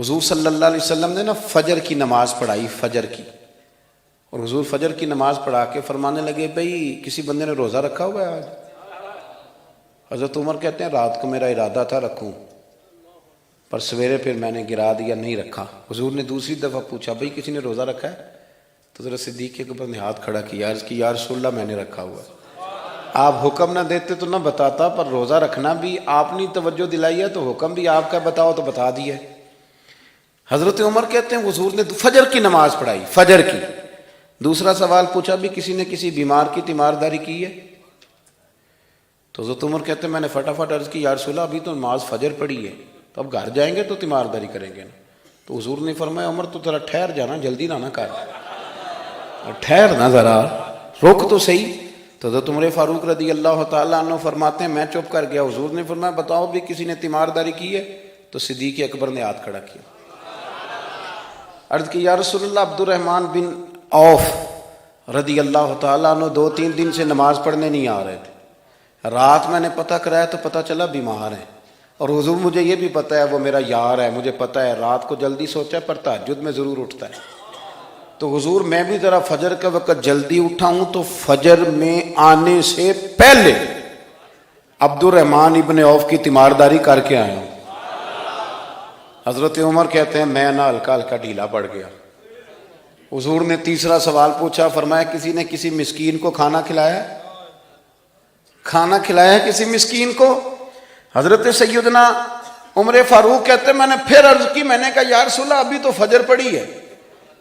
حضور صلی اللہ علیہ وسلم نے نا فجر کی نماز پڑھائی، فجر کی، اور حضور فجر کی نماز پڑھا کے فرمانے لگے بھئی کسی بندے نے روزہ رکھا ہوا ہے آج؟ حضرت عمر کہتے ہیں رات کو میرا ارادہ تھا رکھوں، پر سویرے پھر میں نے گرا دیا، نہیں رکھا۔ حضور نے دوسری دفعہ پوچھا بھئی کسی نے روزہ رکھا ہے؟ تو حضرت صدیق کے اوپر نے ہاتھ کھڑا کیا، عرض کی یا رسول اللہ میں نے رکھا ہوا ہے۔ آپ حکم نہ دیتے تو نہ بتاتا، پر روزہ رکھنا بھی آپ نے توجہ دلائی ہے تو حکم بھی آپ کا بتاؤ تو بتا دیا۔ حضرت عمر کہتے ہیں حضور نے فجر کی نماز پڑھائی، فجر کی۔ دوسرا سوال پوچھا بھی کسی نے کسی بیمار کی تیمارداری کی ہے؟ تو حضرت عمر کہتے ہیں میں نے فٹافٹ عرض کی یا رسول اللہ ابھی تو نماز فجر پڑھی ہے، تو اب گھر جائیں گے تو تیمارداری کریں گے نا۔ تو حضور نے فرمایا عمر تو ذرا ٹھہر جانا، جلدی نہ کر، ٹھہر نہ ذرا، رک تو صحیح۔ تو حضرت عمر فاروق رضی اللہ تعالیٰ عنہ فرماتے ہیں میں چپ کر گیا، حضور نے فرمایا بتاؤ بھی کسی نے تیمارداری کی ہے؟ تو صدیق اکبر نے ہاتھ کھڑا کیا، عرض کی یا رسول اللہ عبد الرحمن بن عوف رضی اللہ تعالیٰ عنہ 2-3 دن سے نماز پڑھنے نہیں آ رہے تھے، رات میں نے پتہ کرایا تو پتہ چلا بیمار ہیں، اور حضور مجھے یہ بھی پتہ ہے وہ میرا یار ہے، مجھے پتہ ہے رات کو جلدی سوچا پر تہجد میں ضرور اٹھتا ہے، تو حضور میں بھی ذرا فجر کے وقت جلدی اٹھا ہوں تو فجر میں آنے سے پہلے عبد الرحمن ابن عوف کی تیمارداری کر کے آیا ہوں۔ حضرت عمر کہتے ہیں میں نہ ہلکا ہلکا ڈھیلا پڑ گیا۔ حضور نے تیسرا سوال پوچھا، فرمایا کسی نے کسی مسکین کو کھانا کھلایا ہے؟ کھانا کھلایا ہے کسی مسکین کو؟ حضرت سیدنا عمر فاروق کہتے ہیں میں نے پھر عرض کی، میں نے کہا یا رسول اللہ ابھی تو فجر پڑی ہے،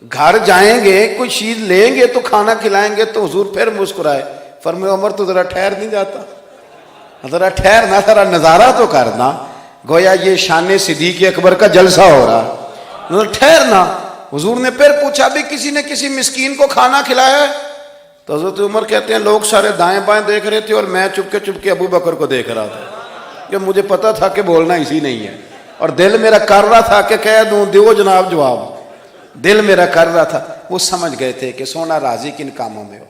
گھر جائیں گے کوئی چیز لیں گے تو کھانا کھلائیں گے۔ تو حضور پھر مسکرائے، فرمایا عمر تو ذرا ٹھہر نہیں جاتا، ذرا ٹھہرنا، ذرا نظارہ تو کرنا، گویا یہ شان صدیق اکبر کا جلسہ ہو رہا، ٹھہرنا۔ حضور نے پھر پوچھا بھی کسی نے کسی مسکین کو کھانا کھلایا ہے؟ تو حضرت عمر کہتے ہیں لوگ سارے دائیں بائیں دیکھ رہے تھے اور میں چپ کے ابو بکر کو دیکھ رہا تھا، کہ مجھے پتا تھا کہ بولنا اسی نہیں ہے، اور دل میرا کر رہا تھا کہ کہہ دوں دیو جناب جواب، دل میرا کر رہا تھا۔ وہ سمجھ گئے تھے کہ سونا راضی کن کاموں میں ہو،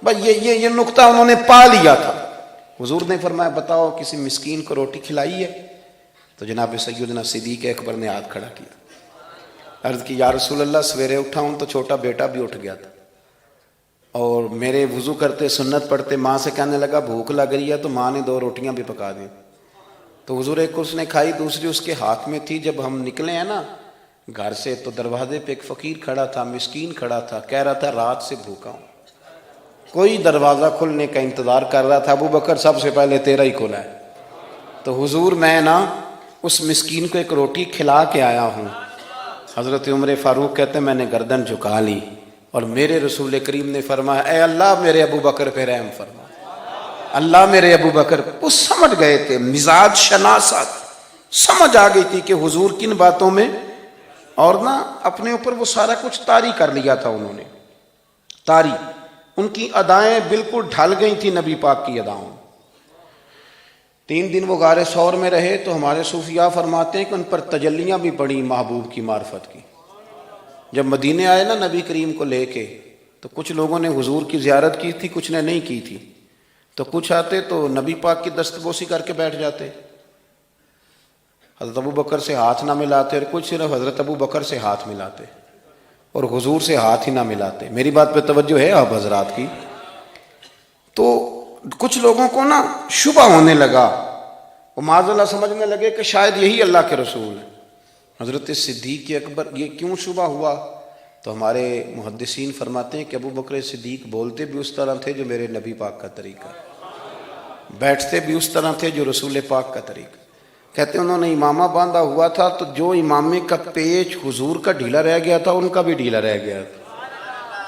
بس یہ نقطہ انہوں نے پا لیا تھا۔ حضور نے فرمایا بتاؤ کسی مسکین کو روٹی کھلائی ہے؟ تو جناب سیدنا صدیق اکبر نے ہاتھ کھڑا کیا، عرض کی یا رسول اللہ سویرے اٹھا ہوں تو چھوٹا بیٹا بھی اٹھ گیا تھا، اور میرے وضو کرتے سنت پڑھتے ماں سے کہنے لگا بھوک لگ رہی ہے، تو ماں نے 2 روٹیاں بھی پکا دی، تو حضور ایک اس نے کھائی دوسری اس کے ہاتھ میں تھی۔ جب ہم نکلے ہیں نا گھر سے تو دروازے پہ ایک فقیر کھڑا تھا، مسکین کھڑا تھا، کہہ رہا تھا رات سے بھوکا ہوں، کوئی دروازہ کھلنے کا انتظار کر رہا تھا، ابو بکر سب سے پہلے تیرا ہی کھلا ہے۔ تو حضور میں نا اس مسکین کو ایک روٹی کھلا کے آیا ہوں۔ حضرت عمر فاروق کہتے ہیں میں نے گردن جھکا لی، اور میرے رسول کریم نے فرمایا اے اللہ میرے ابو بکر پہ رحم فرما، اللہ میرے ابو بکر۔ وہ سمجھ گئے تھے، مزاج شناست سمجھ آ گئی تھی کہ حضور کن باتوں میں، اور نا اپنے اوپر وہ سارا کچھ طاری کر لیا تھا انہوں نے، طاری، ان کی ادائیں بالکل ڈھل گئی تھی نبی پاک کی اداؤں۔ 3 دن وہ غار ثور میں رہے تو ہمارے صوفیاء فرماتے ہیں کہ ان پر تجلیاں بھی پڑی محبوب کی معرفت کی۔ جب مدینے آئے نا نبی کریم کو لے کے، تو کچھ لوگوں نے حضور کی زیارت کی تھی، کچھ نے نہیں کی تھی، تو کچھ آتے تو نبی پاک کی دستبوسی کر کے بیٹھ جاتے، حضرت ابو بکر سے ہاتھ نہ ملاتے، اور کچھ صرف حضرت ابو بکر سے ہاتھ ملاتے اور حضور سے ہاتھ ہی نہ ملاتے۔ میری بات پہ توجہ ہے آپ حضرات کی؟ تو کچھ لوگوں کو نا شبہ ہونے لگا، وہ معاذ اللہ سمجھنے لگے کہ شاید یہی اللہ کے رسول ہیں۔ حضرت صدیق اکبر یہ کیوں شبہ ہوا؟ تو ہمارے محدثین فرماتے ہیں کہ ابو بکر صدیق بولتے بھی اس طرح تھے جو میرے نبی پاک کا طریقہ، بیٹھتے بھی اس طرح تھے جو رسول پاک کا طریقہ۔ کہتے ہیں انہوں نے امامہ باندھا ہوا تھا تو جو امامے کا پیچ حضور کا ڈھیلا رہ گیا تھا ان کا بھی ڈھیلا رہ گیا تھا،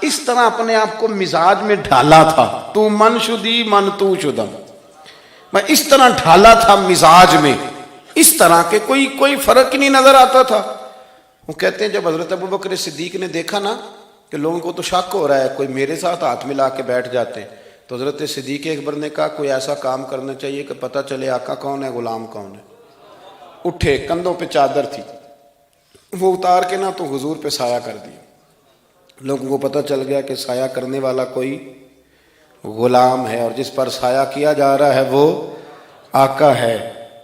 اس طرح اپنے آپ کو مزاج میں ڈھالا تھا، تو من شدی من تو شدم، میں اس طرح ڈھالا تھا مزاج میں، اس طرح کے کوئی فرق نہیں نظر آتا تھا۔ وہ کہتے ہیں جب حضرت ابو بکر صدیق نے دیکھا نا کہ لوگوں کو تو شک ہو رہا ہے، کوئی میرے ساتھ ہاتھ ملا کے بیٹھ جاتے ہیں، تو حضرت صدیق اکبر نے کہا کوئی ایسا کام کرنا چاہیے کہ پتہ چلے آقا کون ہے غلام کون ہے۔ اٹھے، کندھوں پہ چادر تھی، وہ اتار کے نا تو حضور پہ سایہ کر دیا، لوگوں کو پتہ چل گیا کہ سایہ کرنے والا کوئی غلام ہے، اور جس پر سایہ کیا جا رہا ہے وہ آقا ہے۔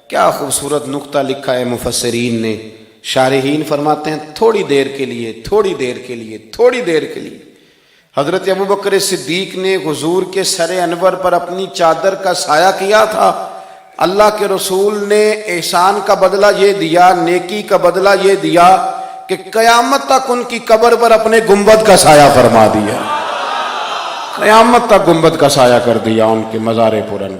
کیا خوبصورت نقطہ لکھا ہے مفسرین نے شارحین فرماتے ہیں تھوڑی دیر کے لیے، تھوڑی دیر کے لیے، تھوڑی دیر کے لیے حضرت ابوبکر صدیق نے حضور کے سر انور پر اپنی چادر کا سایہ کیا تھا۔ اللہ کے رسول نے احسان کا بدلہ یہ دیا، نیکی کا بدلہ یہ دیا کہ قیامت تک ان کی قبر پر اپنے گنبد کا سایہ فرما دیا، قیامت تک گنبد کا سایہ کر دیا ان کے مزار پر۔